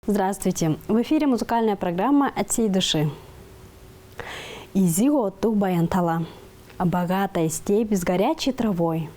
Здравствуйте! В эфире музыкальная программа «От всей души». Изиго тух баянтала. Богатая степь с горячей травой.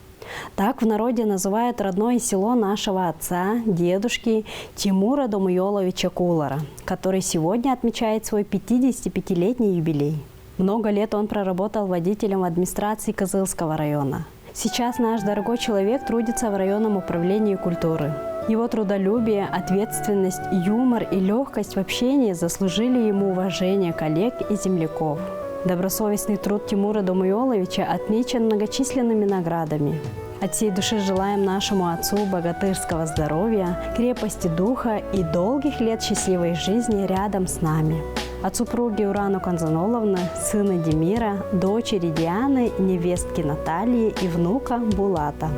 Так в народе называют родное село нашего отца, дедушки Тимура Домуйоловича Кулара, который сегодня отмечает свой 55-летний юбилей. Много лет он проработал водителем администрации Кызылского района. Сейчас наш дорогой человек трудится в районном управлении культуры. Его трудолюбие, ответственность, юмор и легкость в общении заслужили ему уважение коллег и земляков. Добросовестный труд Тимура Домуйоловича отмечен многочисленными наградами. От всей души желаем нашему отцу богатырского здоровья, крепости духа и долгих лет счастливой жизни рядом с нами. От супруги Урану Канзаноловны, сына Демира, дочери Дианы, невестки Натальи и внука Булата.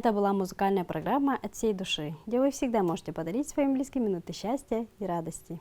Это была музыкальная программа «От всей души», где вы всегда можете подарить своим близким минуты счастья и радости.